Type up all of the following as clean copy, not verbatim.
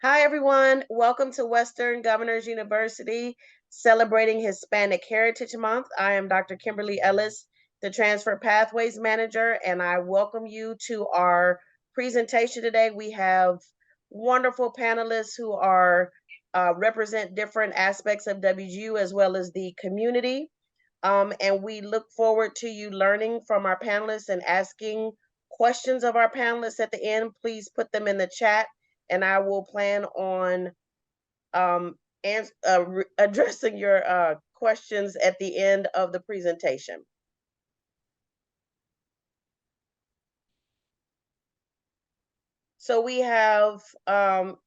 Hi, everyone. Welcome to Western Governors University, celebrating Hispanic Heritage Month. I am Dr. Kimberly Ellis, the Transfer Pathways Manager, and I welcome you to our presentation today. We have wonderful panelists who are represent different aspects of WGU as well as the community. And we look forward to you learning from our panelists and asking questions of our panelists at the end. Please put them in the chat and I will plan on addressing your questions at the end of the presentation. So we have,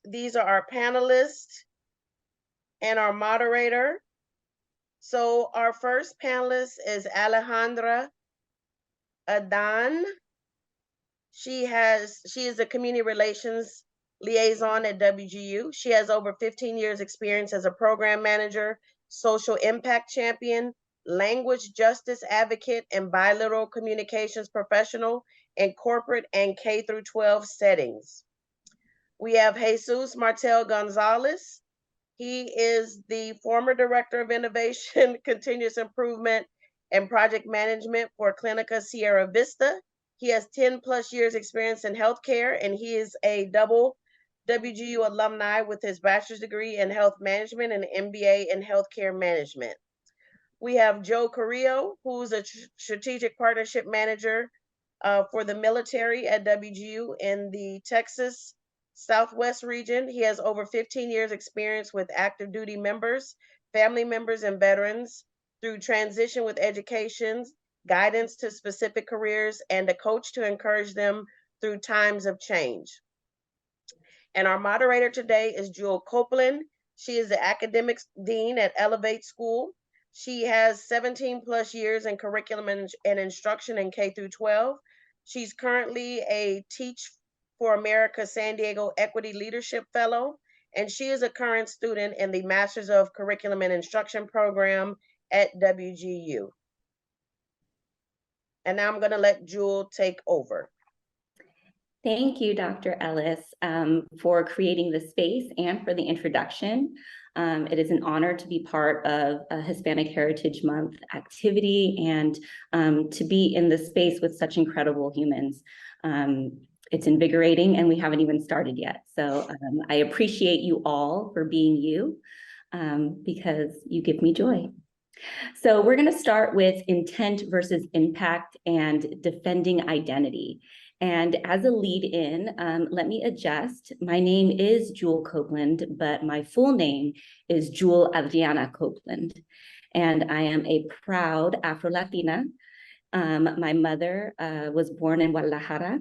these are our panelists and our moderator. So our first panelist is Alejandra Adan. She is a community relations liaison at WGU. She has over 15 years experience as a program manager, social impact champion, language justice advocate, and bilateral communications professional in corporate and K through 12 settings. We have Jesus Martel Gonzalez. He is the former director of innovation, continuous improvement, and project management for Clinica Sierra Vista. He has 10 plus years experience in healthcare, and he is a double WGU alumni with his bachelor's degree in health management and MBA in healthcare management. We have Joe Carrillo, who's a strategic partnership manager for the military at WGU in the Texas Southwest region. He has over 15 years experience with active duty members, family members, and veterans through transition with education, guidance to specific careers, and a coach to encourage them through times of change. And our moderator today is Jewel Copeland. She is the academics dean at Elevate School. She has 17 plus years in curriculum and instruction in K through 12. She's currently a Teach for America San Diego Equity Leadership Fellow, and she is a current student in the Masters of Curriculum and Instruction program at WGU. And now I'm going to let Jewel take over. Thank you, Dr. Ellis, for creating the space and for the introduction. It is an honor to be part of a Hispanic Heritage Month activity and to be in the space with such incredible humans. It's invigorating and we haven't even started yet. So I appreciate you all for being you because you give me joy. So we're going to start with intent versus impact and defending identity. And as a lead in, let me adjust. My name is Jewel Copeland, but my full name is Jewel Adriana Copeland. And I am a proud Afro-Latina. My mother was born in Guadalajara,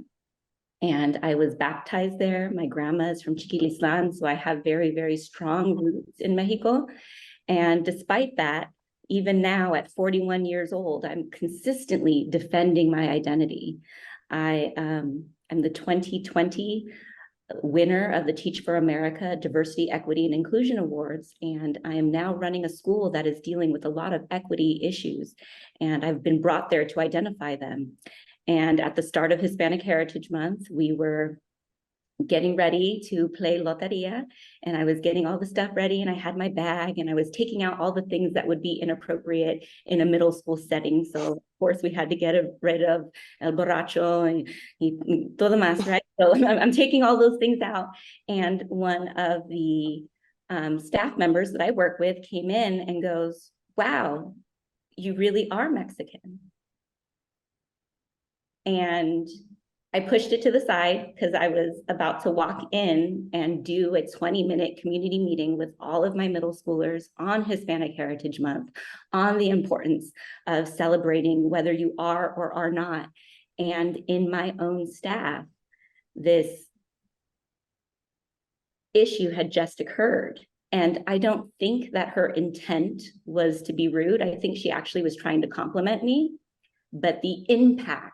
and I was baptized there. My grandma is from Chiquilislan, so I have very, very strong roots in Mexico. And despite that, even now at 41 years old, I'm consistently defending my identity. I am the 2020 winner of the Teach for America Diversity, Equity, and Inclusion Awards, and I am now running a school that is dealing with a lot of equity issues, and I've been brought there to identify them. And at the start of Hispanic Heritage Month, we were getting ready to play Loteria, and I was getting all the stuff ready, and I had my bag, and I was taking out all the things that would be inappropriate in a middle school setting. So of course we had to get rid of el borracho and todo más, right? So I'm taking all those things out, and one of the staff members that I work with came in and goes, "Wow, you really are Mexican." And I pushed it to the side because I was about to walk in and do a 20-minute community meeting with all of my middle schoolers on Hispanic Heritage Month, on the importance of celebrating whether you are or are not. And in my own staff, this issue had just occurred. And I don't think that her intent was to be rude. I think she actually was trying to compliment me, but the impact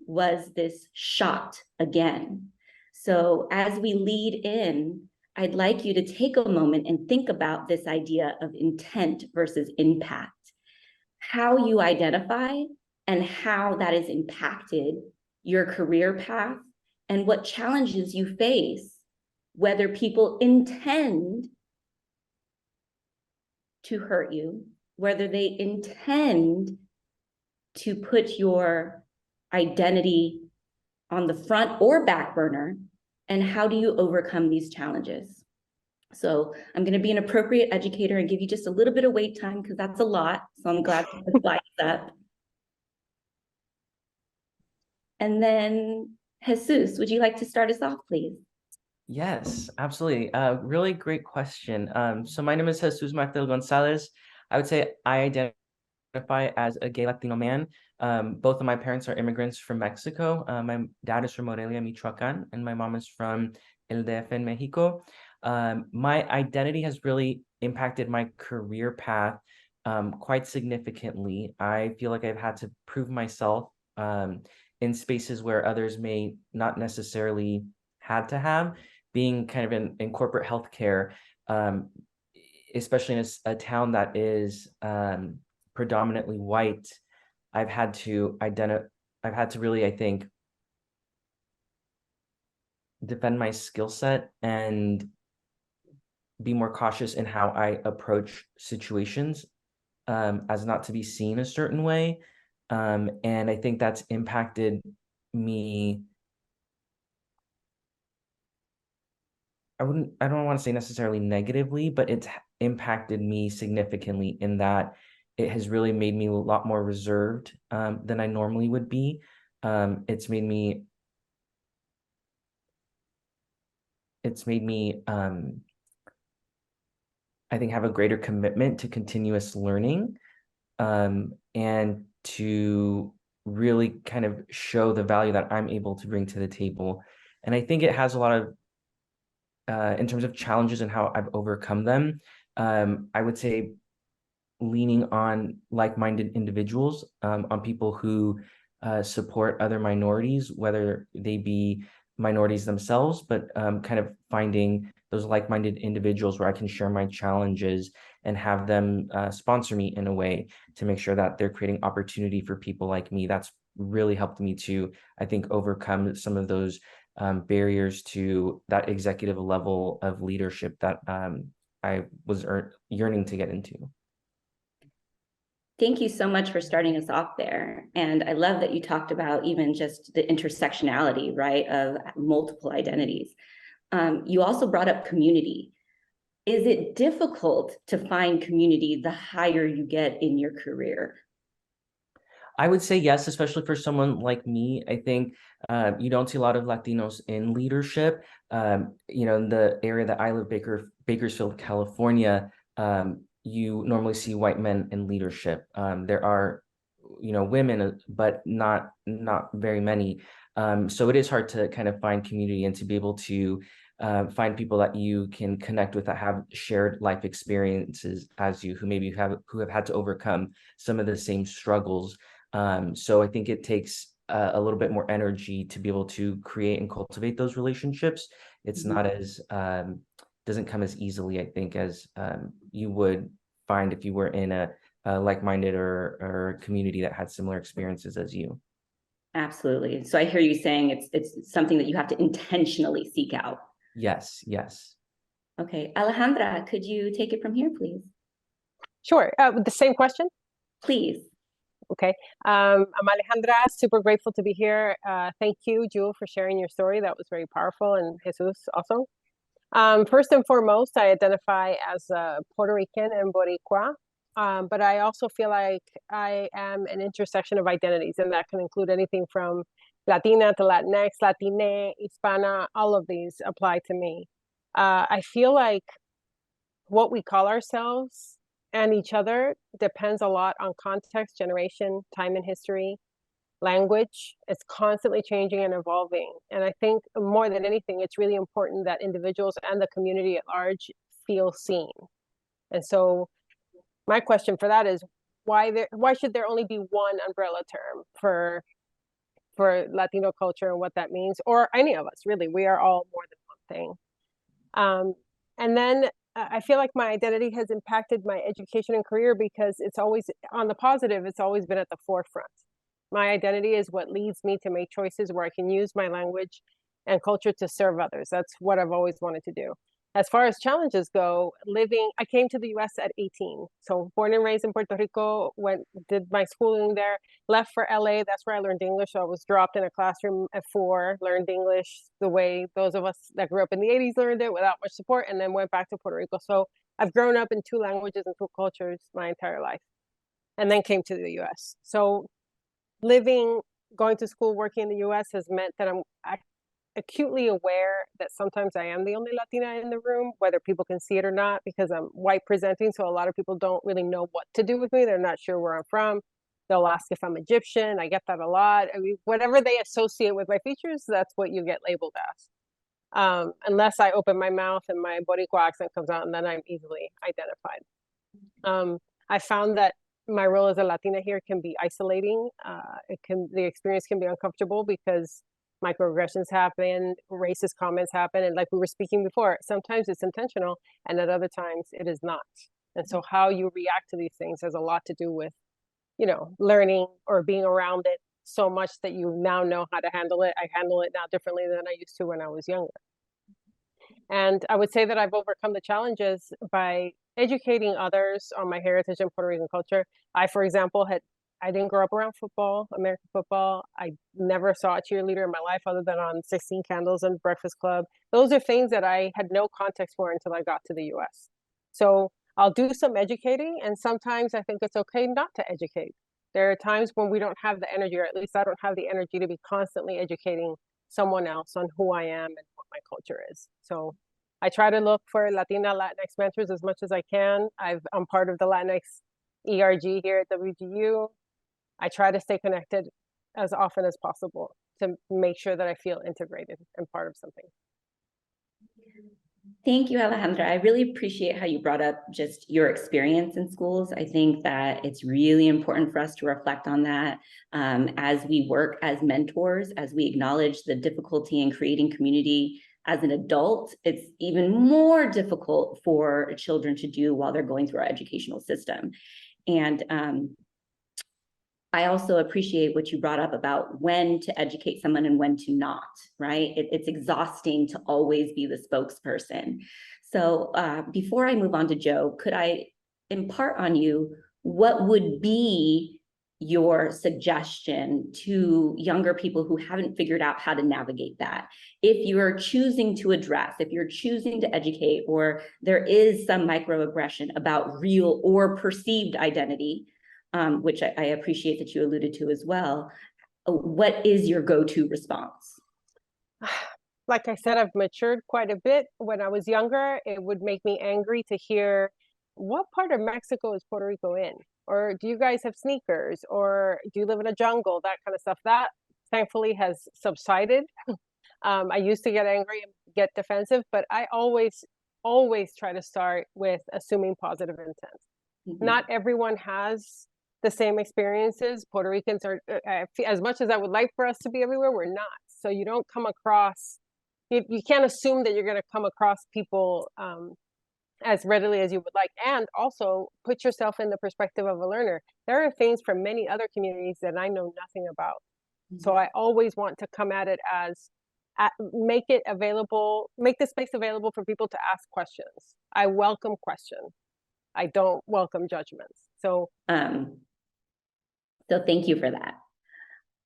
was this shot again. So as we lead in, I'd like you to take a moment and think about this idea of intent versus impact, how you identify and how that has impacted your career path and what challenges you face whether people intend to hurt you, whether they intend to put your identity on the front or back burner, and how do you overcome these challenges? So I'm going to be an appropriate educator and give you just a little bit of wait time because that's a lot. So I'm glad to put the slides up. And then Jesus, would you like to start us off, please? Yes, absolutely. Really great question. So my name is Jesus Martel Gonzalez. I would say I identify as a gay Latino man. Both of my parents are immigrants from Mexico. My dad is from Morelia, Michoacan, and my mom is from El DF in Mexico. My identity has really impacted my career path quite significantly. I feel like I've had to prove myself in spaces where others may not necessarily had to have, being kind of in corporate healthcare, especially in a town that is predominantly white. I've had to really, I think, defend my skill set and be more cautious in how I approach situations, as not to be seen a certain way. And I think that's impacted me. I don't want to say necessarily negatively, but it's impacted me significantly in that it has really made me a lot more reserved than I normally would be. It's made me I think have a greater commitment to continuous learning, and to really kind of show the value that I'm able to bring to the table. And I think it has a lot of in terms of challenges and how I've overcome them, I would say leaning on like-minded individuals, on people who support other minorities, whether they be minorities themselves, but kind of finding those like-minded individuals where I can share my challenges and have them sponsor me in a way to make sure that they're creating opportunity for people like me. That's really helped me to, I think, overcome some of those barriers to that executive level of leadership that I was yearning to get into. Thank you so much for starting us off there. And I love that you talked about even just the intersectionality, right, of multiple identities. You also brought up community. Is it difficult to find community the higher you get in your career? I would say yes, especially for someone like me. I think you don't see a lot of Latinos in leadership. In the area that I live, Bakersfield, California, you normally see white men in leadership. There are, women, but not very many. So it is hard to kind of find community and to be able to find people that you can connect with that have shared life experiences as you, who have had to overcome some of the same struggles. So I think it takes a little bit more energy to be able to create and cultivate those relationships. It's not as doesn't come as easily, I think, as you would find if you were in a like-minded or a community that had similar experiences as you. Absolutely. So I hear you saying it's something that you have to intentionally seek out. Yes. Okay, Alejandra, could you take it from here, please? Sure. With the same question? Please. Okay. I'm Alejandra, super grateful to be here. Thank you, Jewel, for sharing your story. That was very powerful, and Jesus also. First and foremost, I identify as Puerto Rican and Boricua, but I also feel like I am an intersection of identities, and that can include anything from Latina to Latinx, Latine, Hispana, all of these apply to me. I feel like what we call ourselves and each other depends a lot on context, generation, time in history, language. It's constantly changing and evolving. And I think more than anything, it's really important that individuals and the community at large feel seen. And so my question for that is, why should there only be one umbrella term for Latino culture and what that means, or any of us, really? We are all more than one thing. And then I feel like my identity has impacted my education and career because it's always, on the positive, it's always been at the forefront. My identity is what leads me to make choices where I can use my language and culture to serve others. That's what I've always wanted to do. As far as challenges go, I came to the US at 18. So born and raised in Puerto Rico, did my schooling there, left for LA. That's where I learned English. So I was dropped in a classroom at 4, learned English the way those of us that grew up in the 80s learned it without much support, and then went back to Puerto Rico. So I've grown up in 2 languages and 2 cultures my entire life, and then came to the US. So going to school, working in the US has meant that I'm acutely aware that sometimes I am the only Latina in the room, whether people can see it or not, because I'm white presenting. So a lot of people don't really know what to do with me. They're not sure where I'm from. They'll ask if I'm Egyptian. I get that a lot. I mean, whatever they associate with my features, that's what you get labeled as. Unless I open my mouth and my Boricua accent comes out, and then I'm easily identified. I found that my role as a Latina here can be isolating. The experience can be uncomfortable because microaggressions happen, racist comments happen, and like we were speaking before, sometimes it's intentional, and at other times it is not. And so how you react to these things has a lot to do with, learning or being around it so much that you now know how to handle it. I handle it now differently than I used to when I was younger. And I would say that I've overcome the challenges by educating others on my heritage and Puerto Rican culture. For example, I didn't grow up around football, American football. I never saw a cheerleader in my life other than on 16 Candles and Breakfast Club. Those are things that I had no context for until I got to the US. So I'll do some educating, and sometimes I think it's okay not to educate. There are times when we don't have the energy, or at least I don't have the energy to be constantly educating someone else on who I am and what my culture is. So I try to look for Latinx mentors as much as I can. I'm part of the Latinx ERG here at WGU. I try to stay connected as often as possible to make sure that I feel integrated and part of something. Thank you, Alejandra. I really appreciate how you brought up just your experience in schools. I think that it's really important for us to reflect on that as we work as mentors, as we acknowledge the difficulty in creating community as an adult. It's even more difficult for children to do while they're going through our educational system. And I also appreciate what you brought up about when to educate someone and when to not, right? It's exhausting to always be the spokesperson. So before I move on to Joe, could I impart on you what would be your suggestion to younger people who haven't figured out how to navigate that? If you're choosing to address, if you're choosing to educate, or there is some microaggression about real or perceived identity, which I appreciate that you alluded to as well, what is your go-to response? Like I said, I've matured quite a bit. When I was younger, it would make me angry to hear, what part of Mexico is Puerto Rico in? Or do you guys have sneakers? Or do you live in a jungle? That kind of stuff. That thankfully has subsided. I used to get angry and get defensive, but I always try to start with assuming positive intent. Mm-hmm. Not everyone has the same experiences. Puerto Ricans are, as much as I would like for us to be everywhere, we're not. So you don't come across, you can't assume that you're going to come across people as readily as you would like. And also put yourself in the perspective of a learner. There are things from many other communities that I know nothing about. Mm-hmm. So I always want to come at it as, make it available, make the space available for people to ask questions. I welcome questions. I don't welcome judgments. So thank you for that.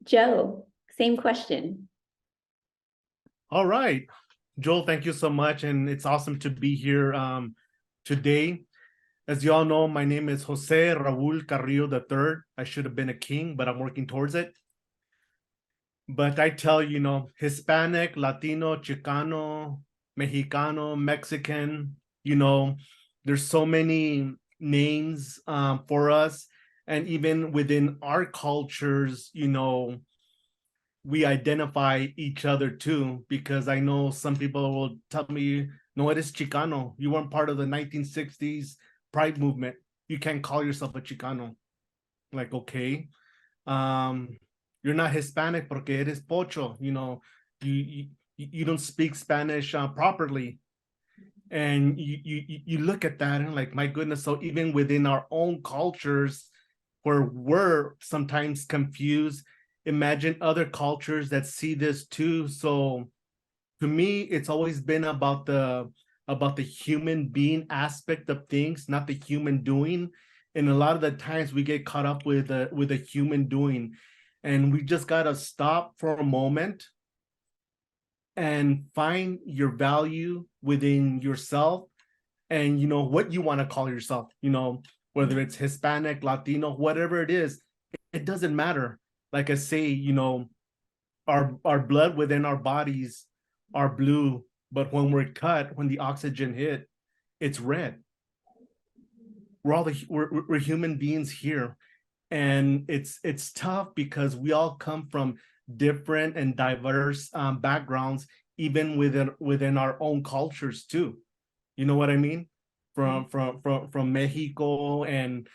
Joe, same question. All right. Joel, thank you so much. And it's awesome to be here today. As you all know, my name is Jose Raul Carrillo III. I should have been a king, but I'm working towards it. But I tell you, Hispanic, Latino, Chicano, Mexicano, Mexican, there's so many names for us. And even within our cultures, we identify each other too, because I know some people will tell me, no, it is Chicano. You weren't part of the 1960s Pride movement. You can't call yourself a Chicano. Like, okay. You're not Hispanic porque eres pocho. You don't speak Spanish properly. And you look at that and like, my goodness. So even within our own cultures, where we're sometimes confused, imagine other cultures that see this too. So to me, it's always been about the human being aspect of things, not the human doing. And a lot of the times we get caught up with a human doing, and we just gotta stop for a moment and find your value within yourself, and what you want to call yourself, whether it's Hispanic, Latino, whatever it is, it doesn't matter. Like I say, our blood within our bodies are blue, but when we're cut, when the oxygen hit, it's red. We're human beings here, and it's tough because we all come from different and diverse backgrounds, even within our own cultures too. You know what I mean? From Mexico, and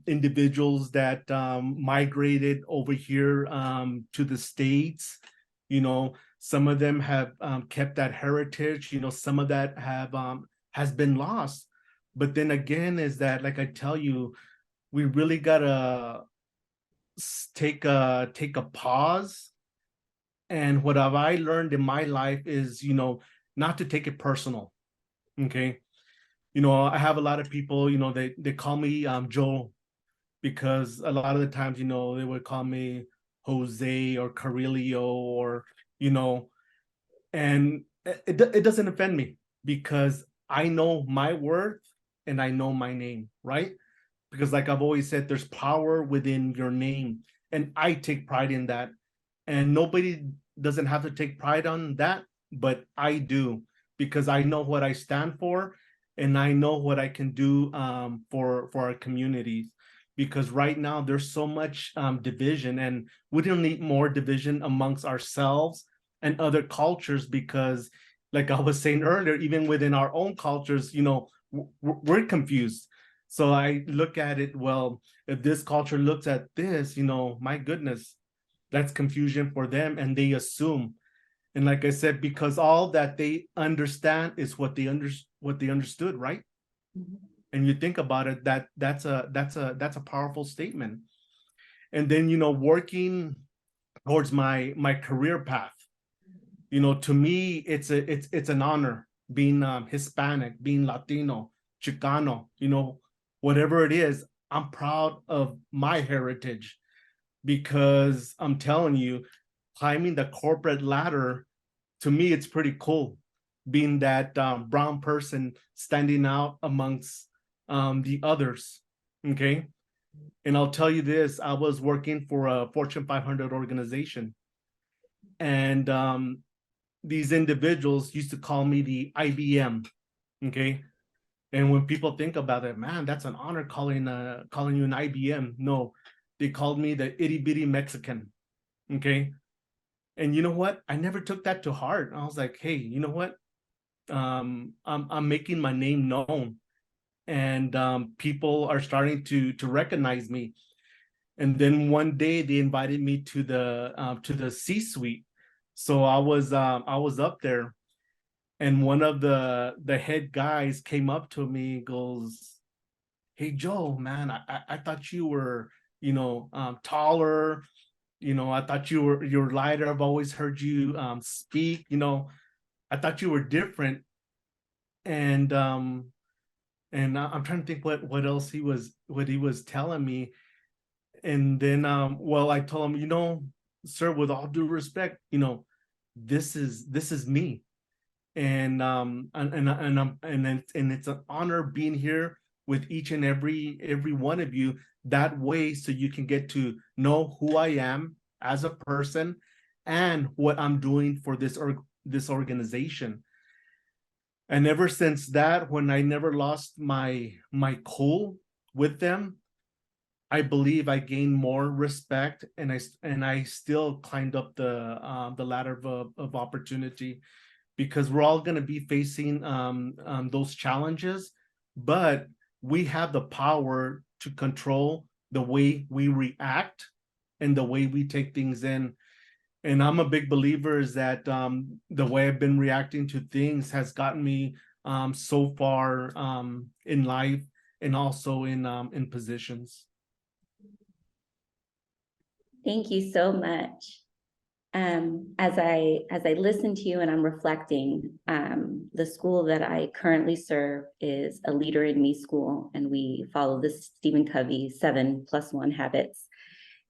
individuals that migrated over here to the States. Some of them have kept that heritage. Some of that has been lost. But then again, is that, like I tell you, we really gotta take a pause. And what have I learned in my life is, not to take it personal. Okay. I have a lot of people, they call me Joe, because a lot of the times, they would call me Jose or Carrillo, or, and it doesn't offend me, because I know my worth and I know my name, right? Because like I've always said, there's power within your name, and I take pride in that. And nobody doesn't have to take pride on that, but I do, because I know what I stand for, and I know what I can do for our communities. Because right now there's so much division, and we don't need more division amongst ourselves and other cultures, because like I was saying earlier, even within our own cultures, we're confused. So I look at it, well, if this culture looks at this, my goodness, that's confusion for them, and they assume. And like I said, because all that they understand is what they understood, right? And you think about it, that's a powerful statement. And then, working towards my career path, to me, it's an honor being Hispanic, being Latino, Chicano, whatever it is. I'm proud of my heritage, because I'm telling you, climbing the corporate ladder, to me, it's pretty cool, being that brown person standing out amongst the others. Okay. And I'll tell you this, I was working for a Fortune 500 organization, and these individuals used to call me the IBM. Okay. And when people think about it, man, that's an honor calling you an IBM. No, they called me the itty bitty Mexican. Okay. And you know what? I never took that to heart. I was like, hey, you know what? I'm making my name known, and people are starting to recognize me. And then one day they invited me to the C-suite. So I was up there, and one of the head guys came up to me, goes, "Hey Joe, man, I thought you were taller. I thought you're lighter. I've always heard you speak. I thought you were different." And I'm trying to think what else he was telling me. And then well, I told him, sir, with all due respect, this is me. And it's an honor being here with each and every one of you, that way, so you can get to know who I am as a person and what I'm doing for this organization. And ever since that, when I never lost my cool with them, I believe I gained more respect, and I still climbed up the ladder of opportunity, because we're all going to be facing those challenges, but we have the power to control the way we react and the way we take things in. And I'm a big believer is that the way I've been reacting to things has gotten me so far in life, and also in positions. Thank you so much. As I listen to you and I'm reflecting, the school that I currently serve is a Leader in Me school, and we follow the Stephen Covey 7+1 habits.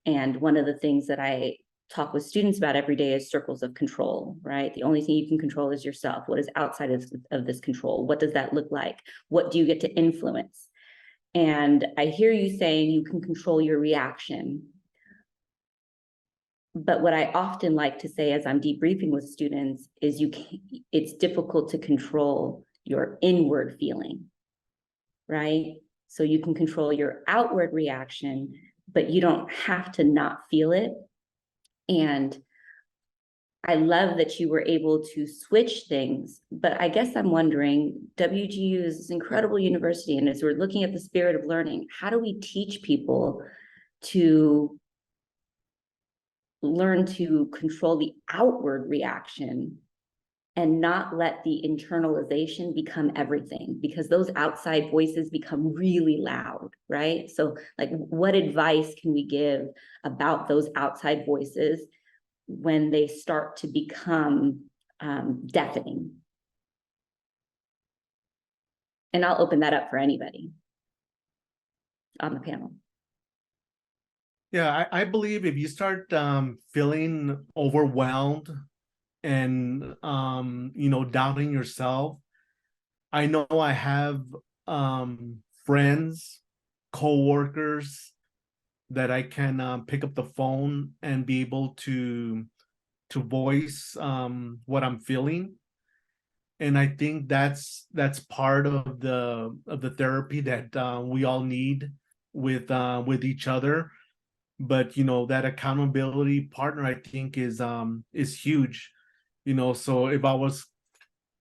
And one of the things that I talk with students about every day is circles of control, right? The only thing you can control is yourself. What is outside of this control? What does that look like? What do you get to influence? And I hear you saying you can control your reaction. But what I often like to say as I'm debriefing with students is it's difficult to control your inward feeling, right? So you can control your outward reaction, but you don't have to not feel it. And I love that you were able to switch things, but I guess I'm wondering, WGU is this incredible university, and as we're looking at the spirit of learning, how do we teach people to learn to control the outward reaction and not let the internalization become everything, because those outside voices become really loud, right? So like, what advice can we give about those outside voices when they start to become deafening? And I'll open that up for anybody on the panel. Yeah, I believe if you start feeling overwhelmed and doubting yourself, I know I have friends, co-workers that I can pick up the phone and be able to voice what I'm feeling. And I think that's part of the therapy that we all need with each other. But that accountability partner, I think, is huge. So if I was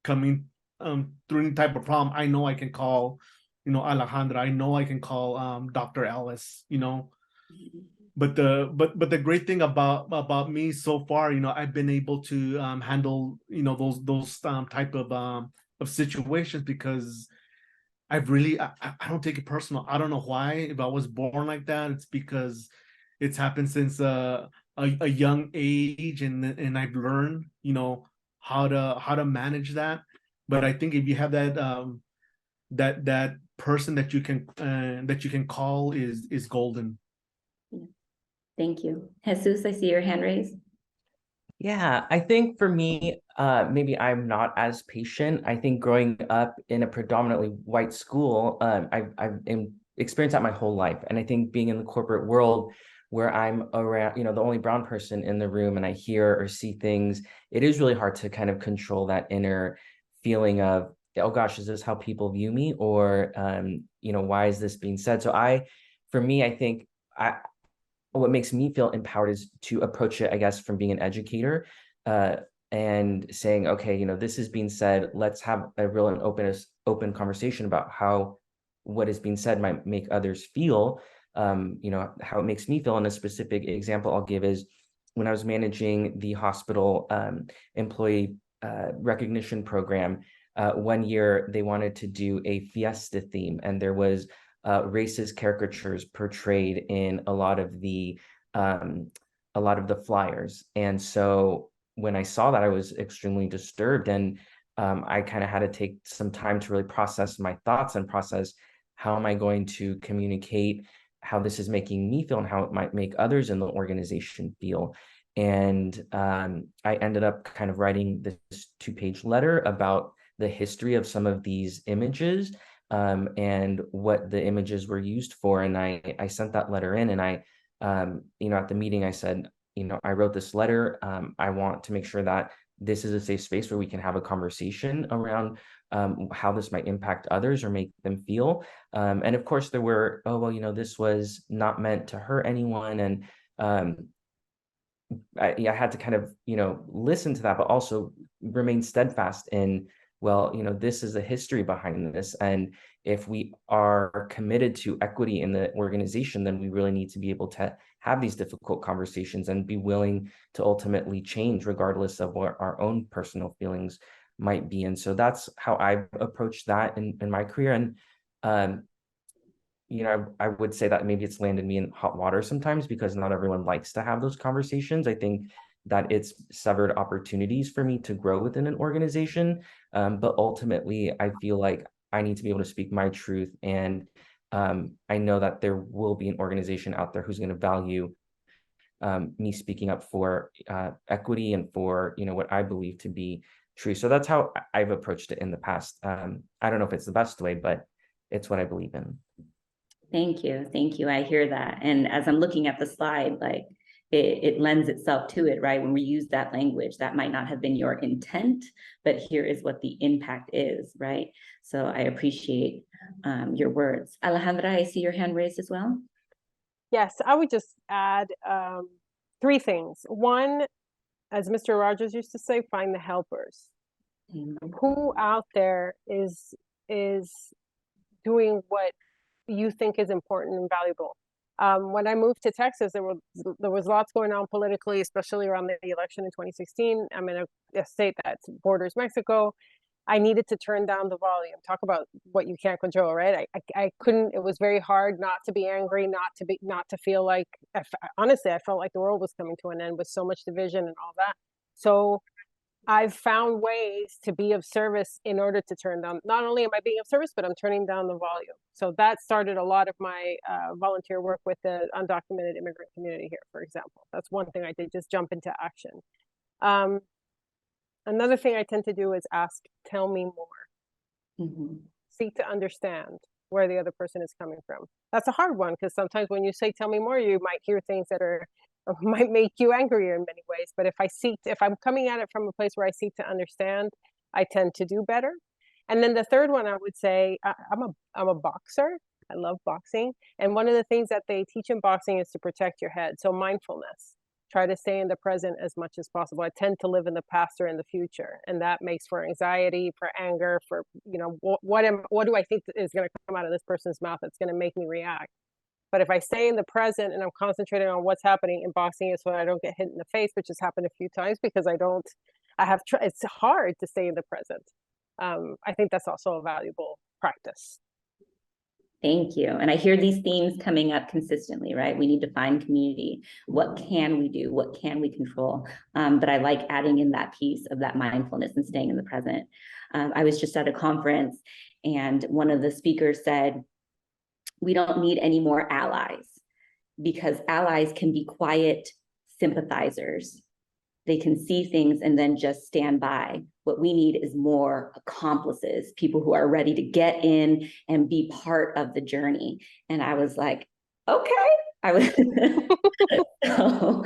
coming through any type of problem, I know I can call Alejandra. I know I can call Dr. Ellis. But the great thing about me so far, I've been able to handle those type of situations, because I've really I don't take it personal. I don't know why. If I was born like that, it's because it's happened since a young age, and I've learned how to manage that. But I think if you have that person that you can call is golden. Thank you. Jesus, I see your hand raised. Yeah, I think for me, maybe I'm not as patient. I think growing up in a predominantly white school, I've experienced that my whole life. And I think being in the corporate world where I'm around, the only brown person in the room, and I hear or see things, it is really hard to kind of control that inner feeling of, oh gosh, is this how people view me? Or, why is this being said? So for me, I think what makes me feel empowered is to approach it, I guess, from being an educator and saying, okay, this is being said. Let's have a real and open conversation about how what is being said might make others feel, how it makes me feel. And a specific example I'll give is when I was managing the hospital employee recognition program, one year they wanted to do a fiesta theme, and there was racist caricatures portrayed in a lot of the flyers. And so when I saw that, I was extremely disturbed, and I kind of had to take some time to really process my thoughts and process how am I going to communicate how this is making me feel and how it might make others in the organization feel. And I ended up kind of writing this 2-page letter about the history of some of these images and what the images were used for. And I sent that letter in, and I, at the meeting, I said, I wrote this letter. I want to make sure that this is a safe space where we can have a conversation around how this might impact others or make them feel. And of course there were, oh, well, this was not meant to hurt anyone. And I had to kind of, listen to that, but also remain steadfast in, well, this is a history behind this. And if we are committed to equity in the organization, then we really need to be able to have these difficult conversations and be willing to ultimately change regardless of what our own personal feelings might be. And so that's how I've approached that in my career. And, I would say that maybe it's landed me in hot water sometimes because not everyone likes to have those conversations. I think that it's severed opportunities for me to grow within an organization. But ultimately, I feel like I need to be able to speak my truth. And I know that there will be an organization out there who's going to value me speaking up for equity and for, what I believe to be true. So that's how I've approached it in the past. I don't know if it's the best way, but it's what I believe in. Thank you. Thank you. I hear that. And as I'm looking at the slide, like it lends itself to it, right? When we use that language, that might not have been your intent, but here is what the impact is, right? So I appreciate your words. Alejandra, I see your hand raised as well. Yes, I would just add 3 things. One, as Mr. Rogers used to say, find the helpers. Who out there is doing what you think is important and valuable? When I moved to Texas, there was lots going on politically, especially around the election in 2016. I'm in a state that borders Mexico. I needed to turn down the volume. Talk about what you can't control, right? I couldn't. It was very hard not to be angry, not to feel like. Honestly, I felt like the world was coming to an end with so much division and all that. So I've found ways to be of service in order to turn down. Not only am I being of service, but I'm turning down the volume. So that started a lot of my volunteer work with the undocumented immigrant community here, for example. That's one thing I did, just jump into action. Another thing I tend to do is ask, tell me more. Seek to understand where the other person is coming from. That's a hard one, because sometimes when you say, tell me more, you might hear things that might make you angrier in many ways. But if I'm coming at it from a place where I seek to understand, I tend to do better. And then the third one, I would say, I'm a boxer. I love boxing. And one of the things that they teach in boxing is to protect your head. So mindfulness. Try to stay in the present as much as possible. I tend to live in the past or in the future, and that makes for anxiety, for anger, for, what do I think is going to come out of this person's mouth that's going to make me react? But if I stay in the present and I'm concentrating on what's happening in boxing, is so I don't get hit in the face, which has happened a few times because it's hard to stay in the present. I think that's also a valuable practice. Thank you. And I hear these themes coming up consistently, right? We need to find community. What can we do? What can we control? But I like adding in that piece of that mindfulness and staying in the present. I was just at a conference and one of the speakers said, we don't need any more allies, because allies can be quiet sympathizers. They can see things and then just stand by. What we need is more accomplices, people who are ready to get in and be part of the journey. And I was like, okay. So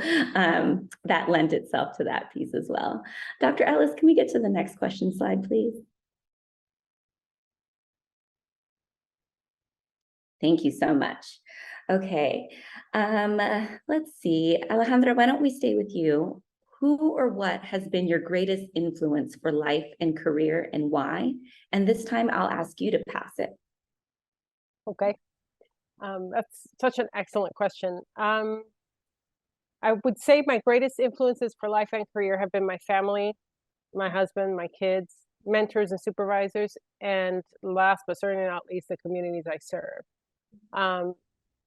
that lent itself to that piece as well. Dr. Ellis, can we get to the next question slide, please? Thank you so much. Okay, let's see. Alejandra, why don't we stay with you? Who or what has been your greatest influence for life and career, and why? And this time I'll ask you to pass it. Okay. That's such an excellent question. I would say my greatest influences for life and career have been my family, my husband, my kids, mentors and supervisors, and last but certainly not least, the communities I serve.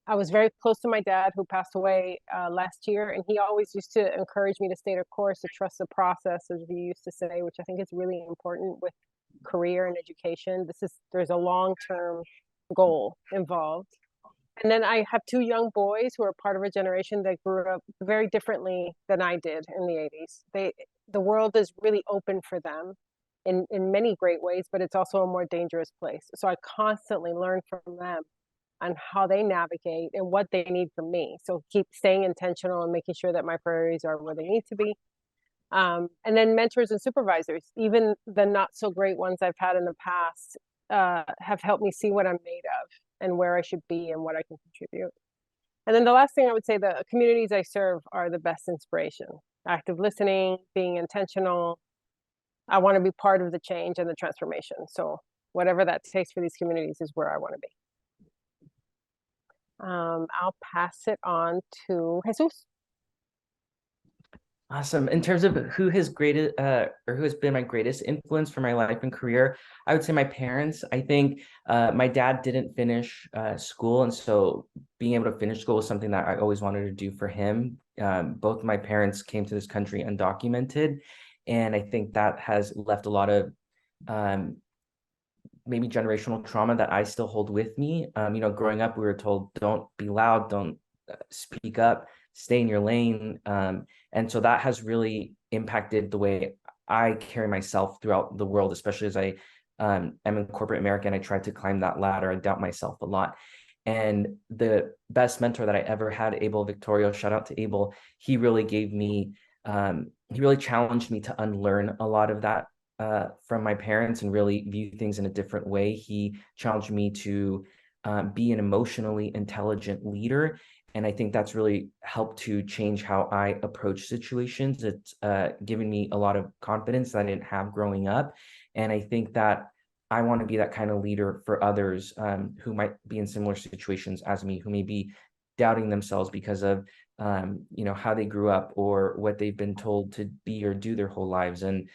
I was very close to my dad, who passed away last year, and he always used to encourage me to stay the course, to trust the process, as he used to say, which I think is really important with career and education. There's a long-term goal involved. And then I have 2 young boys who are part of a generation that grew up very differently than I did in the 80s. The world is really open for them in many great ways, but it's also a more dangerous place. So I constantly learn from them on how they navigate and what they need from me. So keep staying intentional and making sure that my priorities are where they need to be. And then mentors and supervisors, even the not so great ones I've had in the past, have helped me see what I'm made of and where I should be and what I can contribute. And then the last thing I would say, the communities I serve are the best inspiration. Active listening, being intentional. I want to be part of the change and the transformation. So whatever that takes for these communities is where I want to be. I'll pass it on to Jesus. Awesome. In terms of who has or who has been my greatest influence for my life and career, I would say my parents. I think my dad didn't finish school, and so being able to finish school was something that I always wanted to do for him. Both my parents came to this country undocumented, and I think that has left a lot of um, maybe generational trauma that I still hold with me. Growing up, we were told, don't be loud, don't speak up, stay in your lane. And so that has really impacted the way I carry myself throughout the world, especially as I am in corporate America and I try to climb that ladder. I doubt myself a lot. And the best mentor that I ever had, Abel Victorio, shout out to Abel, he really gave me, he really challenged me to unlearn a lot of that from my parents and really view things in a different way. He challenged me to be an emotionally intelligent leader. And I think that's really helped to change how I approach situations. It's given me a lot of confidence that I didn't have growing up. And I think that I want to be that kind of leader for others who might be in similar situations as me, who may be doubting themselves because of how they grew up or what they've been told to be or do their whole lives. And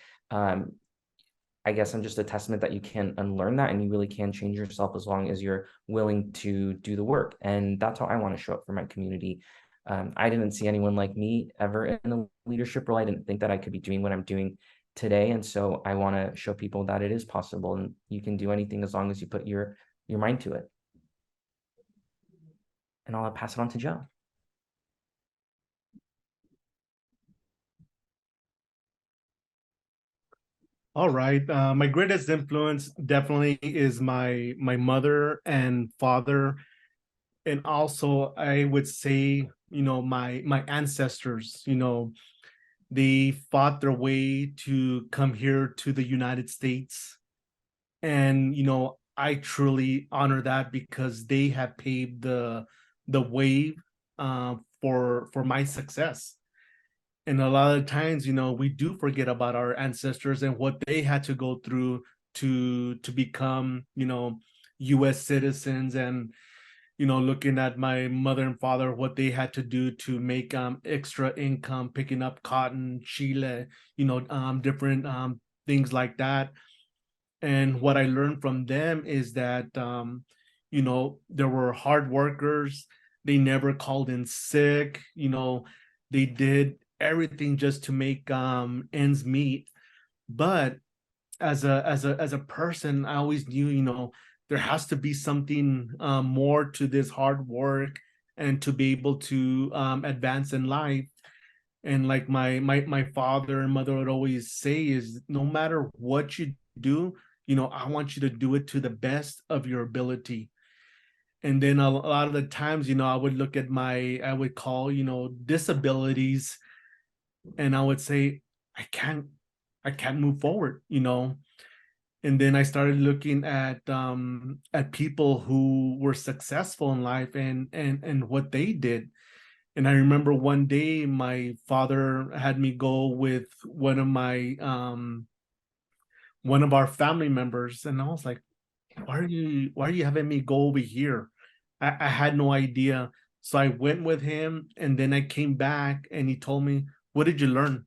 I guess I'm just a testament that you can unlearn that and you really can change yourself as long as you're willing to do the work. And that's how I want to show up for my community. I didn't see anyone like me ever in a leadership role. I didn't think that I could be doing what I'm doing today. And so I want to show people that it is possible and you can do anything as long as you put your mind to it. And I'll pass it on to Joe. All right. My greatest influence definitely is my mother and father. And also I would say, my ancestors, they fought their way to come here to the United States. And, I truly honor that because they have paved the way for my success. And a lot of times, we do forget about our ancestors and what they had to go through to become, US citizens. And looking at my mother and father, what they had to do to make extra income, picking up cotton, chile, different things like that. And what I learned from them is that there were hard workers. They never called in sick. They did everything just to make ends meet. But as a person, I always knew, there has to be something more to this hard work and to be able to advance in life. And like my father and mother would always say is, no matter what you do, I want you to do it to the best of your ability. And then a lot of the times, I would look at I would call, disabilities, and I would say, I can't move forward. And then I started looking at people who were successful in life and what they did. And I remember one day my father had me go with one of our family members, and I was like, why are you having me go over here? I had no idea. So I went with him, and then I came back and he told me, what did you learn?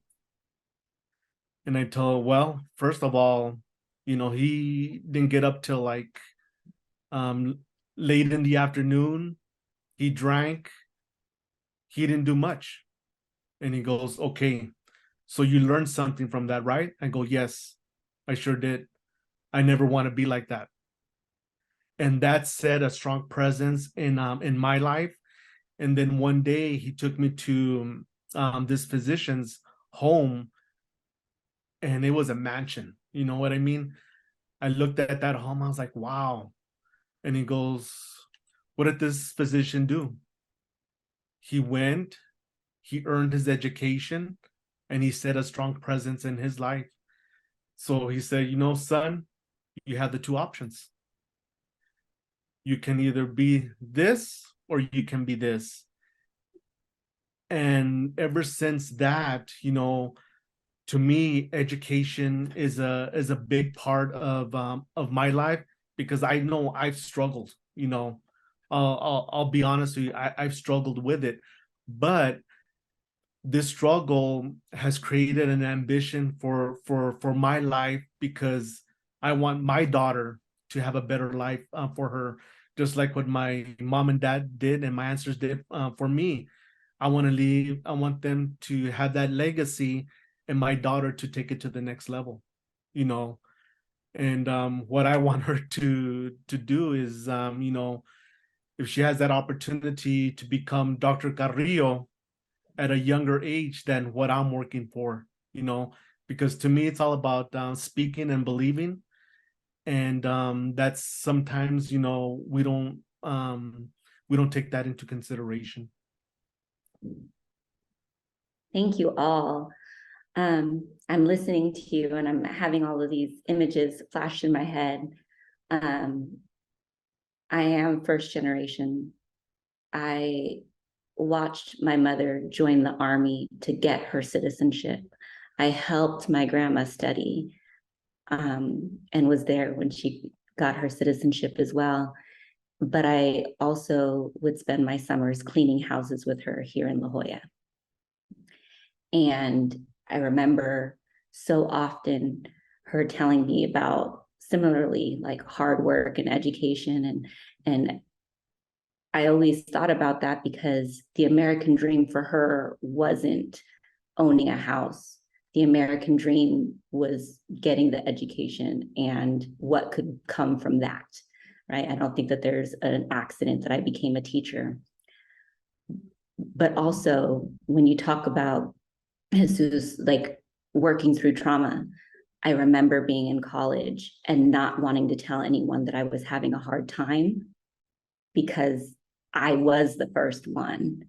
And I told, well, first of all, he didn't get up till like um late in the afternoon. He drank, he didn't do much. And he goes, okay, so you learned something from that, right? I go, yes, I sure did. I never want to be like that. And that set a strong presence in my life. And then one day he took me to this physician's home, and it was a mansion. You know what I mean? I looked at that home, I was like, wow. And he goes, what did this physician do? He went, he earned his education, and he set a strong presence in his life. So he said, son, you have the two options. You can either be this or you can be this. And ever since that, to me, education is a big part of my life, because I know I've struggled. I'll be honest with you, I've struggled with it. But this struggle has created an ambition for my life, because I want my daughter to have a better life for her, just like what my mom and dad did and my ancestors did for me. I want them to have that legacy, and my daughter to take it to the next level, you know. And what I want her to do is, if she has that opportunity to become Dr. Carrillo at a younger age than what I'm working for, because to me it's all about speaking and believing, and that's sometimes we don't take that into consideration. Thank you all. I'm listening to you and I'm having all of these images flash in my head. I am first generation. I watched my mother join the Army to get her citizenship. I helped my grandma study and was there when she got her citizenship as well. But I also would spend my summers cleaning houses with her here in La Jolla. And I remember so often her telling me about similarly like hard work and education, and I always thought about that because the American dream for her wasn't owning a house. The American dream was getting the education and what could come from that, right? I don't think that there's an accident that I became a teacher. But also, when you talk about Jesus, like working through trauma, I remember being in college and not wanting to tell anyone that I was having a hard time because I was the first one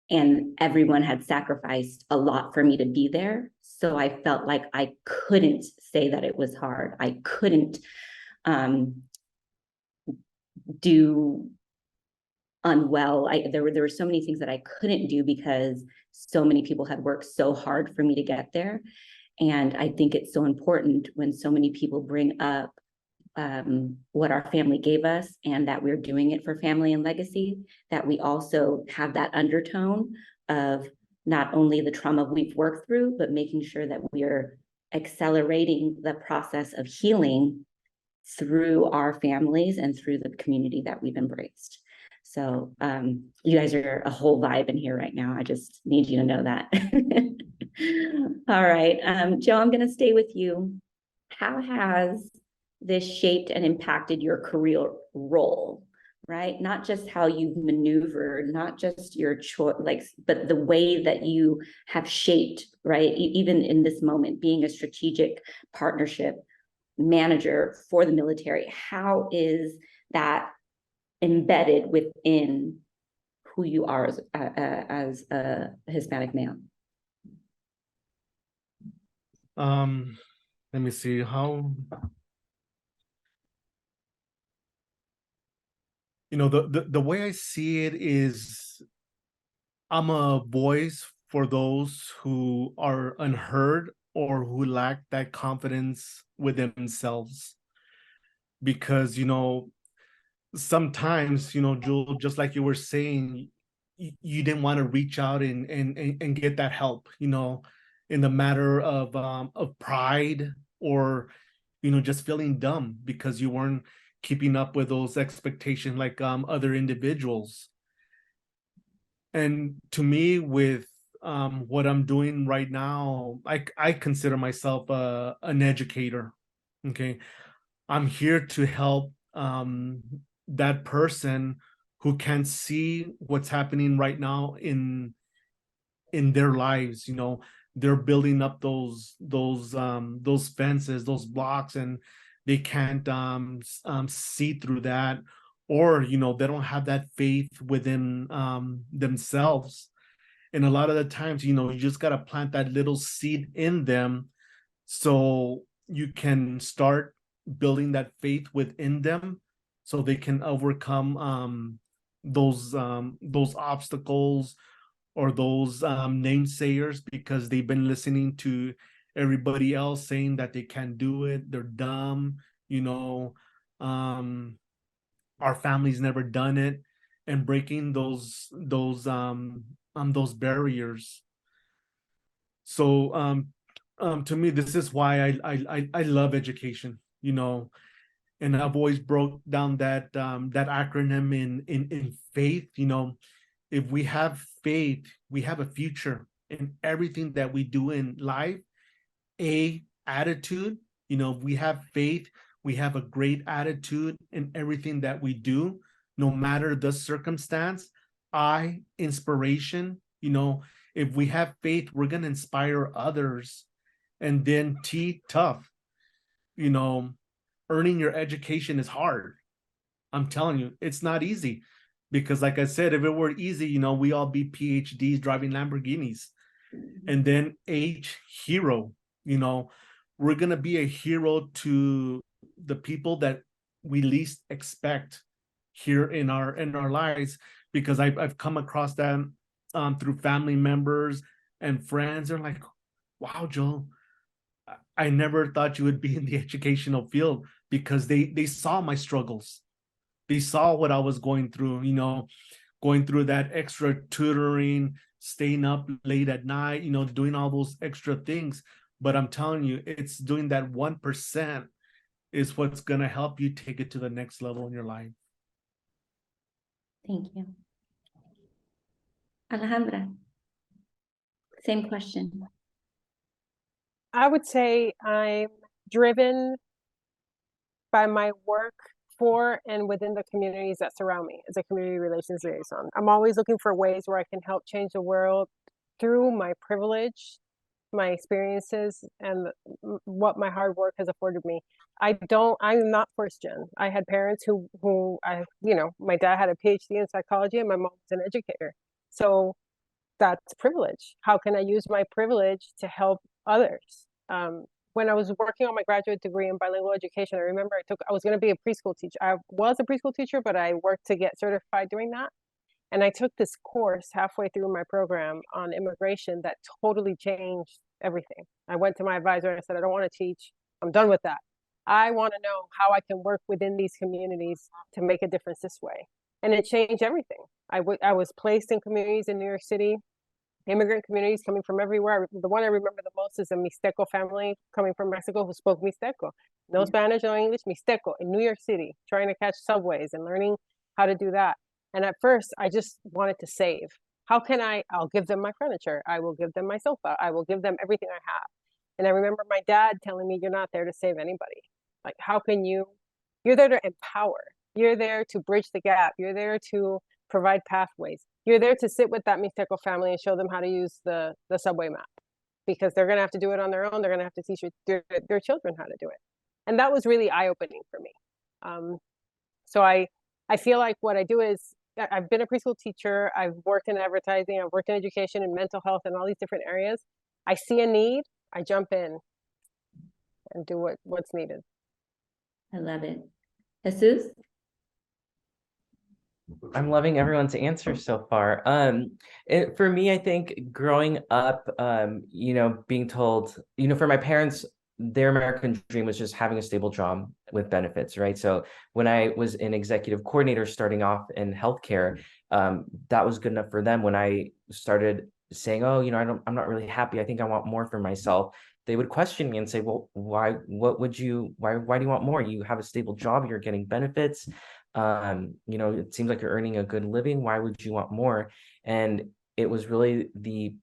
and everyone had sacrificed a lot for me to be there. So I felt like I couldn't say that it was hard. I couldn't do unwell. There were so many things that I couldn't do because so many people had worked so hard for me to get there. And I think it's so important when so many people bring up what our family gave us and that we're doing it for family and legacy, that we also have that undertone of not only the trauma we've worked through, but making sure that we're accelerating the process of healing through our families and through the community that we've embraced. So you guys are a whole vibe in here right now. I just need you to know that. All right, Joe, I'm gonna stay with you. How has this shaped and impacted your career role, right? Not just how you've maneuvered, not just your choice, like, but the way that you have shaped, right? Even in this moment, being a strategic partnership manager for the military, how is that embedded within who you are as a Hispanic male? Let me see how. The way I see it is, I'm a voice for those who are unheard or who lack that confidence within themselves. Because, sometimes, Jewel, just like you were saying, you didn't want to reach out and get that help, in the matter of pride, or, just feeling dumb because you weren't keeping up with those expectations like other individuals. And to me, with what I'm doing right now, I consider myself an educator. Okay, I'm here to help that person who can't see what's happening right now in their lives. They're building up those fences, those blocks, and they can't see through that, or they don't have that faith within themselves. And a lot of the times, you just got to plant that little seed in them so you can start building that faith within them, so they can overcome those obstacles, or those namesayers, because they've been listening to everybody else saying that they can't do it, they're dumb, um our family's never done it, and breaking those barriers. So to me, this is why I love education, you know, and I've always broke down that that acronym in faith. You know, if we have faith, we have a future in everything that we do in life. A attitude, you know, if we have faith, we have a great attitude in everything that we do, no matter the circumstance. I, inspiration, you know, if we have faith, we're going to inspire others. And then T, tough, you know, earning your education is hard. I'm telling you, it's not easy, because like I said, if it were easy, you know, we all be PhDs driving Lamborghinis. And then H, hero, you know, we're going to be a hero to the people that we least expect here in our lives, because I've come across them through family members and friends. They're like, wow, Joel, I never thought you would be in the educational field, because they saw my struggles. They saw what I was going through, you know, going through that extra tutoring, staying up late at night, you know, doing all those extra things. But I'm telling you, it's doing that 1% is what's going to help you take it to the next level in your life. Thank you. Alejandra, same question. I would say I'm driven by my work for and within the communities that surround me as a community relations liaison. I'm always looking for ways where I can help change the world through my privilege, my experiences, and what my hard work has afforded me. I'm not first gen. I had parents who my dad had a PhD in psychology and my mom was an educator. So that's privilege. How can I use my privilege to help others? When I was working on my graduate degree in bilingual education, I remember I was going to be a preschool teacher. I was a preschool teacher, but I worked to get certified doing that. And I took this course halfway through my program on immigration that totally changed everything. I went to my advisor and I said, I don't want to teach. I'm done with that. I want to know how I can work within these communities to make a difference this way. And it changed everything. I was placed in communities in New York City, immigrant communities coming from everywhere. The one I remember the most is a Mixteco family coming from Mexico who spoke Mixteco. No Spanish, no English, Mixteco in New York City, trying to catch subways and learning how to do that. And at first, I just wanted to save. How can I'll give them my furniture. I will give them my sofa. I will give them everything I have. And I remember my dad telling me, you're not there to save anybody. Like, how can you're there to empower. You're there to bridge the gap. You're there to provide pathways. You're there to sit with that Mixteco family and show them how to use the subway map, because they're going to have to do it on their own. They're going to have to teach their children how to do it. And that was really eye-opening for me. So I feel like what I do is, I've been a preschool teacher. I've worked in advertising. I've worked in education and mental health and all these different areas. I see a need. I jump in and do what's needed. I love it. Jesus? I'm loving everyone's answer so far. For me, I think growing up, you know, being told, you know, for my parents, their American dream was just having a stable job with benefits, right? So when I was an executive coordinator starting off in healthcare, that was good enough for them. When I started saying, oh, you know, I'm not really happy, I think I want more for myself, they would question me and say, well, why do you want more? You have a stable job, you're getting benefits. You know, it seems like you're earning a good living. Why would you want more? And it was really the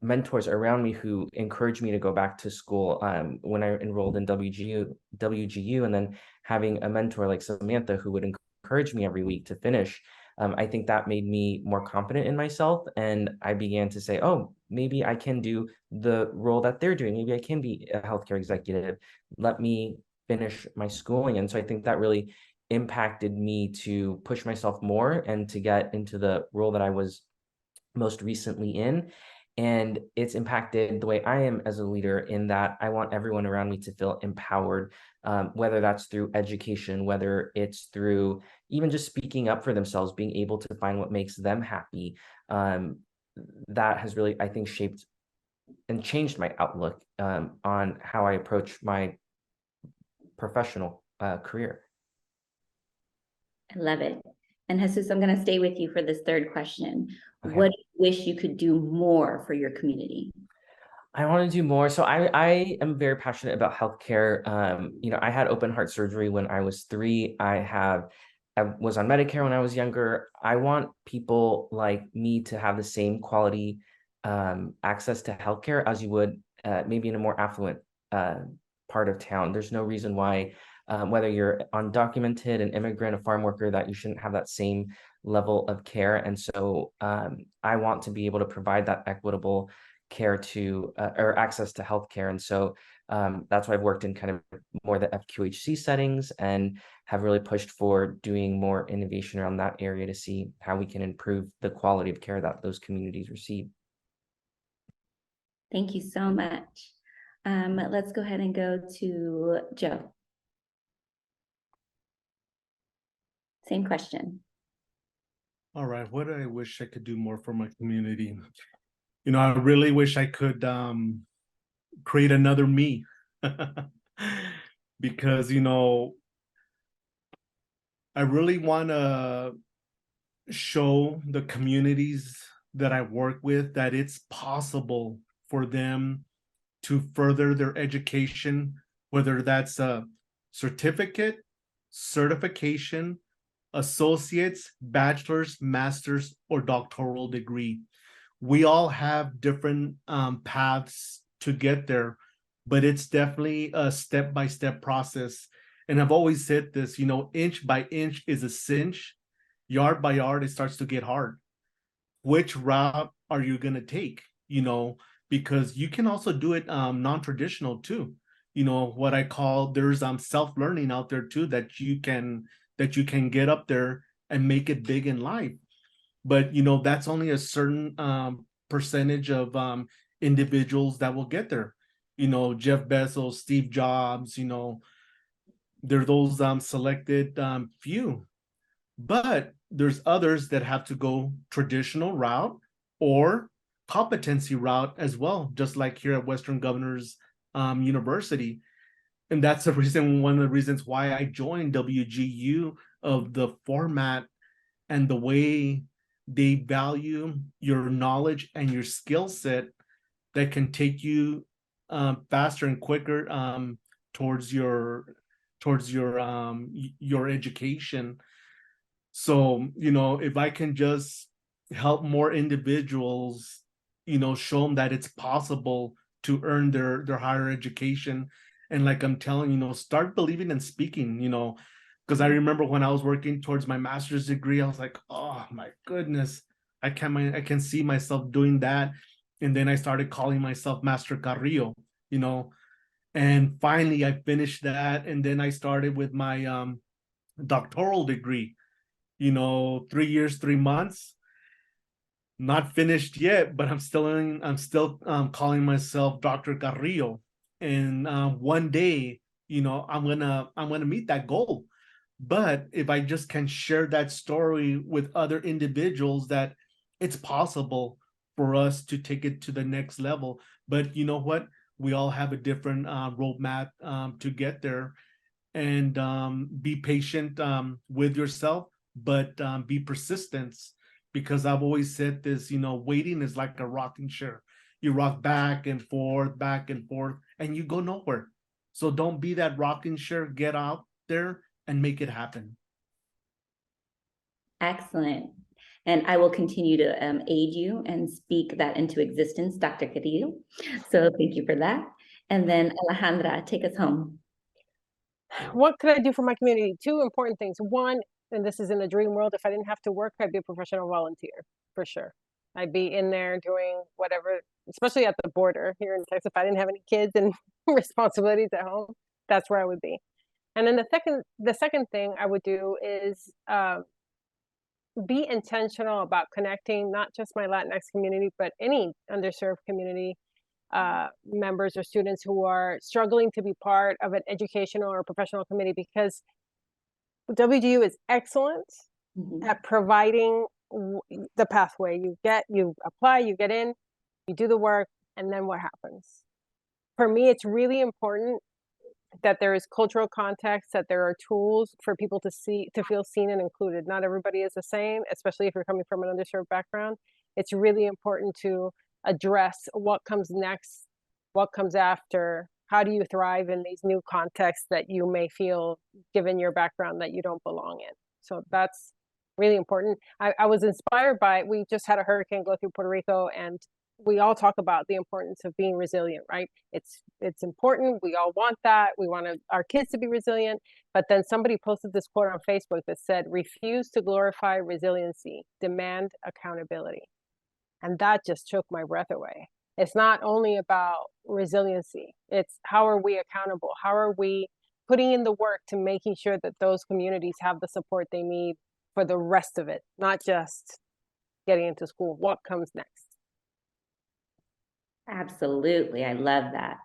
mentors around me who encouraged me to go back to school when I enrolled in WGU, and then having a mentor like Samantha who would encourage me every week to finish. I think that made me more confident in myself, and I began to say, oh, maybe I can do the role that they're doing. Maybe I can be a healthcare executive. Let me finish my schooling. And so I think that really impacted me to push myself more and to get into the role that I was most recently in. And it's impacted the way I am as a leader, in that I want everyone around me to feel empowered, whether that's through education, whether it's through even just speaking up for themselves, being able to find what makes them happy. That has really, I think, shaped and changed my outlook on how I approach my professional career. I love it. And Jesus, I'm going to stay with you for this third question. Okay. What do you wish you could do more for your community? I want to do more. So I am very passionate about healthcare. I had open heart surgery when I was 3. I was on Medicare when I was younger. I want people like me to have the same quality access to healthcare as you would maybe in a more affluent uh, part of town. There's no reason why, whether you're undocumented, an immigrant, a farm worker, that you shouldn't have that same level of care. And so I want to be able to provide that equitable care to or access to healthcare. And so that's why I've worked in kind of more the FQHC settings and have really pushed for doing more innovation around that area to see how we can improve the quality of care that those communities receive. Thank you so much. Let's go ahead and go to Joe. Same question. All right, what do I wish I could do more for my community? I really wish I could create another me. Because I really want to show the communities that I work with that it's possible for them to further their education, whether that's a certificate, certification, associates, bachelor's, master's, or doctoral degree. We all have different paths to get there, but it's definitely a step-by-step process. And I've always said this, inch by inch is a cinch. Yard by yard, it starts to get hard. Which route are you going to take? Because you can also do it non-traditional too. What I call, there's self-learning out there too that you can get up there and make it big in life. But that's only a certain percentage of individuals that will get there. Jeff Bezos, Steve Jobs, they're those selected few. But there's others that have to go traditional route or competency route as well, just like here at Western Governors University. And that's one of the reasons why I joined WGU, of the format and the way they value your knowledge and your skill set that can take you faster and quicker towards your education. So, if I can just help more individuals, show them that it's possible to earn their higher education. And like I'm telling, start believing in speaking, because I remember when I was working towards my master's degree, I was like, oh my goodness, I can see myself doing that. And then I started calling myself Master Carrillo, and finally I finished that. And then I started with my doctoral degree, 3 years, 3 months, not finished yet, but I'm still calling myself Dr. Carrillo. And one day, I'm gonna meet that goal. But if I just can share that story with other individuals, that it's possible for us to take it to the next level. But you know what? We all have a different roadmap to get there. And be patient with yourself, but be persistent, because I've always said this, waiting is like a rocking chair. You rock back and forth, and you go nowhere. So don't be that rocking chair. Get out there and make it happen. Excellent. And I will continue to aid you and speak that into existence, Dr. Carrillo. So thank you for that. And then Alejandra, take us home. What could I do for my community? 2 important things. One, and this is in the dream world, if I didn't have to work, I'd be a professional volunteer, for sure. I'd be in there doing whatever, especially at the border here in Texas. If I didn't have any kids and responsibilities at home, that's where I would be. And then the second thing I would do is be intentional about connecting not just my Latinx community, but any underserved community members or students who are struggling to be part of an educational or professional committee, because WGU is excellent at providing the pathway. You apply, you get in, you do the work, and then what happens? For me, it's really important that there is cultural context, that there are tools for people to feel seen and included. Not everybody is the same, especially if you're coming from an underserved background. It's really important to address what comes next what comes after, how do you thrive in these new contexts that you may feel, given your background, that you don't belong in. So that's really important. I was inspired by, we just had a hurricane go through Puerto Rico, and we all talk about the importance of being resilient, right? It's important. We all want that. We want our kids to be resilient. But then somebody posted this quote on Facebook that said, refuse to glorify resiliency, demand accountability. And that just took my breath away. It's not only about resiliency. It's how are we accountable? How are we putting in the work to making sure that those communities have the support they need for the rest of it, not just getting into school. What comes next? Absolutely. I love that.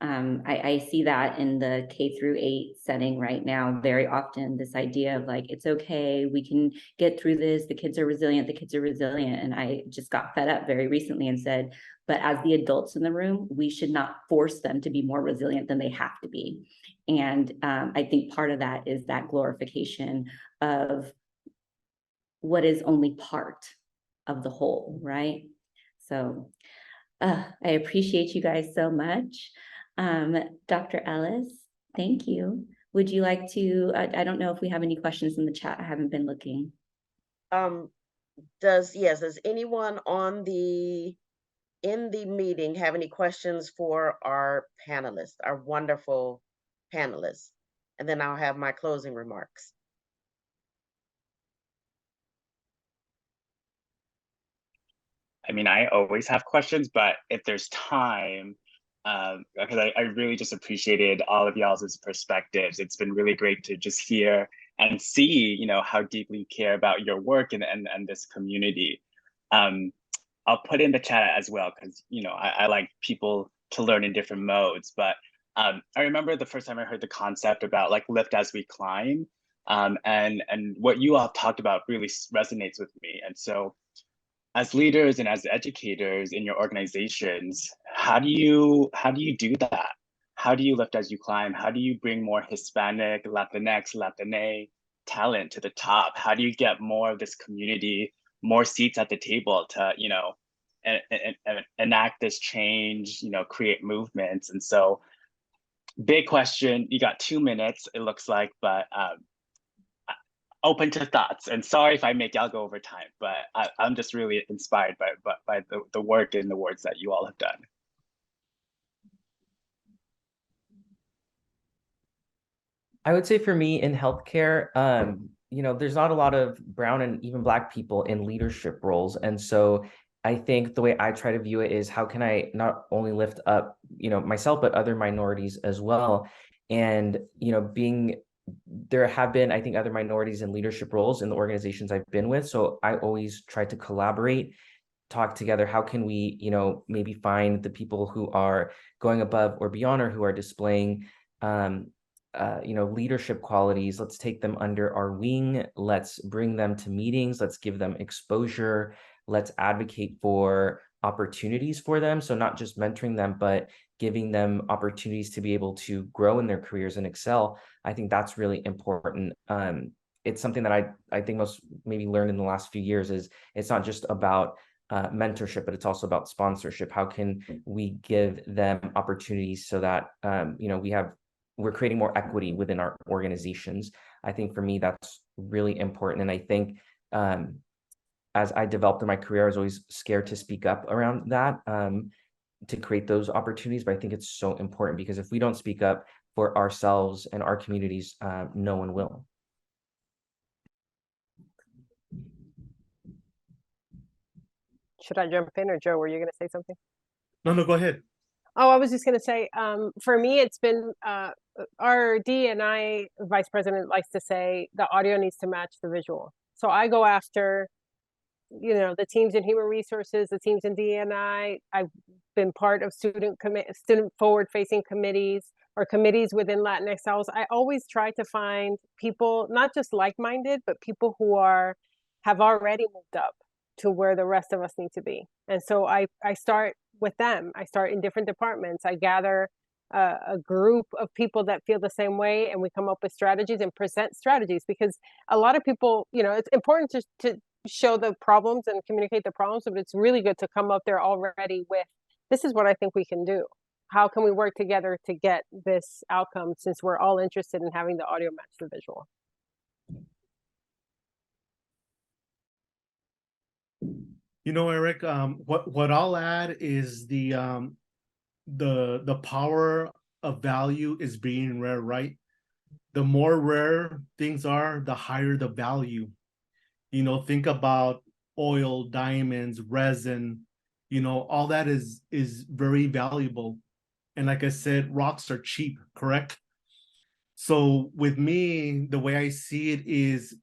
I see that in the K-8 setting right now very often, this idea of like, it's okay, we can get through this, the kids are resilient, the kids are resilient. And I just got fed up very recently and said, but as the adults in the room, we should not force them to be more resilient than they have to be. And I think part of that is that glorification of what is only part of the whole, right? So I appreciate you guys so much. Dr. Ellis, thank you. Would you like to, I don't know if we have any questions in the chat. I haven't been looking. Does anyone in the meeting have any questions for our panelists, our wonderful panelists? And then I'll have my closing remarks. I mean, I always have questions, but if there's time, because I really just appreciated all of y'all's perspectives. It's been really great to just hear and see, you know, how deeply you care about your work and this community. I'll put in the chat as well, because, you know, I like people to learn in different modes. But I remember the first time I heard the concept about like lift as we climb, and what you all talked about really resonates with me. And so, as leaders and as educators in your organizations, how do you do that? How do you lift as you climb? How do you bring more Hispanic, Latinx, Latine talent to the top? How do you get more of this community, more seats at the table to, you know, enact this change, you know, create movements? And so, big question. You got 2 minutes, it looks like, but open to thoughts, and sorry if I make y'all go over time, but I'm just really inspired by the work and the words that you all have done. I would say for me in healthcare, you know, there's not a lot of brown and even Black people in leadership roles. And so I think the way I try to view it is how can I not only lift up, you know, myself, but other minorities as well. And, you know, there have been, I think, other minorities in leadership roles in the organizations I've been with. So I always try to collaborate, talk together. How can we, you know, maybe find the people who are going above or beyond, or who are displaying, you know, leadership qualities. Let's take them under our wing. Let's bring them to meetings. Let's give them exposure. Let's advocate for opportunities for them. So not just mentoring them, but giving them opportunities to be able to grow in their careers and excel. I think that's really important. It's something that I think most maybe learned in the last few years is it's not just about mentorship, but it's also about sponsorship. How can we give them opportunities so that, you know, we're creating more equity within our organizations? I think for me, that's really important. And I think as I developed in my career, I was always scared to speak up around that, to create those opportunities. But I think it's so important, because if we don't speak up for ourselves and our communities, no one will. Should I jump in, or Joe, were you going to say something? No, go ahead. Oh, I was just going to say, for me, it's been our D&I vice president likes to say the audio needs to match the visual. So I go after, you know, the teams in human resources, the teams in D&I. I've been part of student forward-facing committees or committees within Latinx House. I always try to find people, not just like-minded, but people who have already moved up to where the rest of us need to be. And so I start with them. I start in different departments. I gather a group of people that feel the same way, and we come up with strategies and present strategies, because a lot of people, you know, it's important to show the problems and communicate the problems, but it's really good to come up there already with, this is what I think we can do. how can we work together to get this outcome, since we're all interested in having the audio match the visual? Eric, what I'll add is the power of value is being rare, right? The more rare things are, the higher the value. Think about oil, diamonds, resin, all that is very valuable. And like I said, rocks are cheap, correct? So with me, the way I see it is,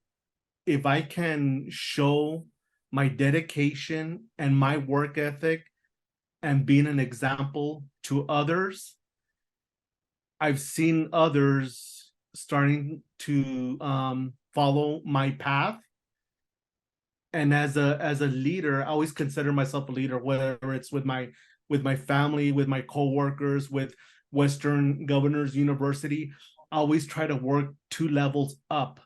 if I can show my dedication and my work ethic and being an example to others, I've seen others starting to follow my path. And as a leader, I always consider myself a leader, whether it's with my family, with my coworkers, with Western Governors University. I always try to work 2 levels up,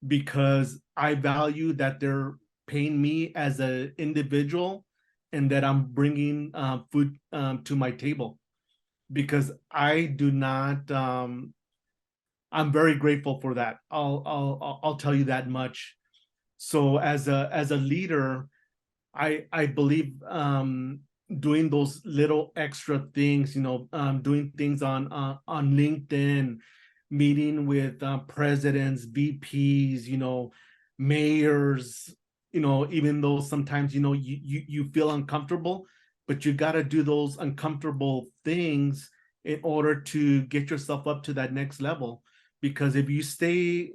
because I value that they're paying me as an individual, and that I'm bringing food to my table, because I do not. I'm very grateful for that. I'll tell you that much. So as a leader, I believe doing those little extra things, doing things on LinkedIn, meeting with presidents, VPs, mayors, even though sometimes you feel uncomfortable, but you got to do those uncomfortable things in order to get yourself up to that next level. Because if you stay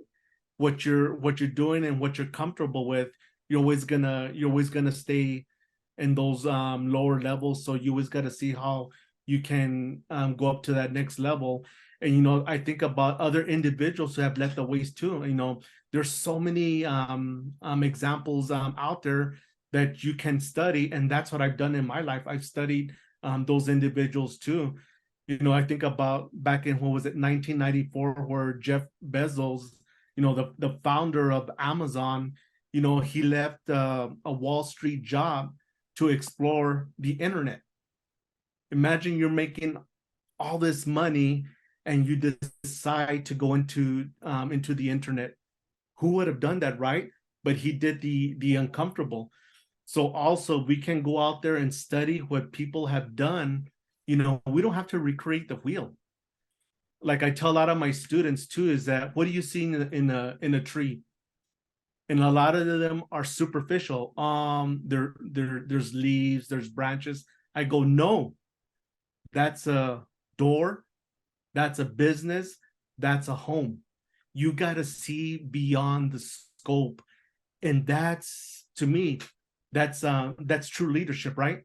what you're doing and what you're comfortable with, you're always gonna stay in those lower levels. So you always got to see how you can go up to that next level. And I think about other individuals who have left the ways too. There's so many examples out there that you can study, and that's what I've done in my life. I've studied those individuals too. I think about back in, what was it, 1994, where Jeff Bezos, the founder of Amazon, he left a Wall Street job to explore the internet. Imagine you're making all this money and you decide to go into the internet. Who would have done that, right? But he did the uncomfortable. So also, we can go out there and study what people have done. We don't have to recreate the wheel. Like I tell a lot of my students too, is that, what do you see in a tree? And a lot of them are superficial. There's leaves, there's branches. I go, no, that's a door, that's a business, that's a home. You got to see beyond the scope. And that's, to me, that's true leadership, right?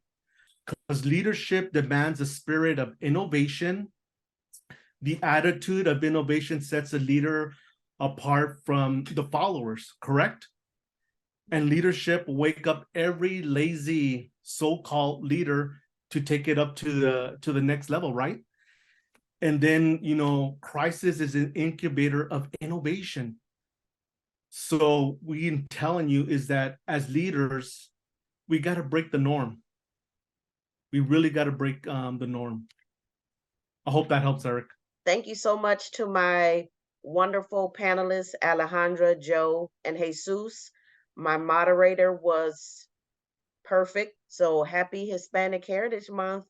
Because leadership demands a spirit of innovation. The attitude of innovation sets a leader apart from the followers, correct? And leadership wake up every lazy so-called leader to take it up to the next level, right? And then, crisis is an incubator of innovation. So we telling you is that, as leaders, we got to break the norm. We really got to break the norm. I hope that helps, Eric. Thank you so much to my wonderful panelists, Alejandra, Joe, and Jesus. My moderator was perfect. So happy Hispanic Heritage Month.